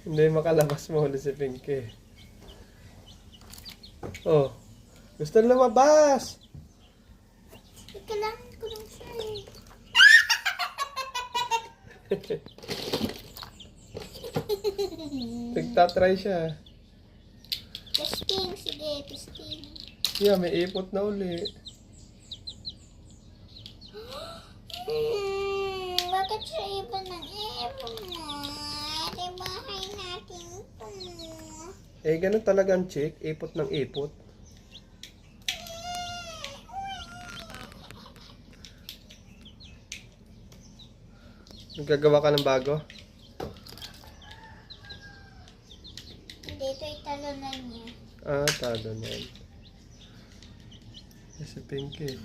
Hindi makalabas mo ulit si Pinky. Oh, gusto lumabas. Kailangan ko lang siya eh. Nagtatry siya. Testing, sige, testing. Yeah, may ipot na uli. Bakit siya ibon ng ibon na? Sa bahay natin ito. Eh, ganun talaga ang chick. Ipot ng ipot. Nagagawa ka ng bago? Hindi, ito italunan niya. Ah, talo na yan. Si Pinky.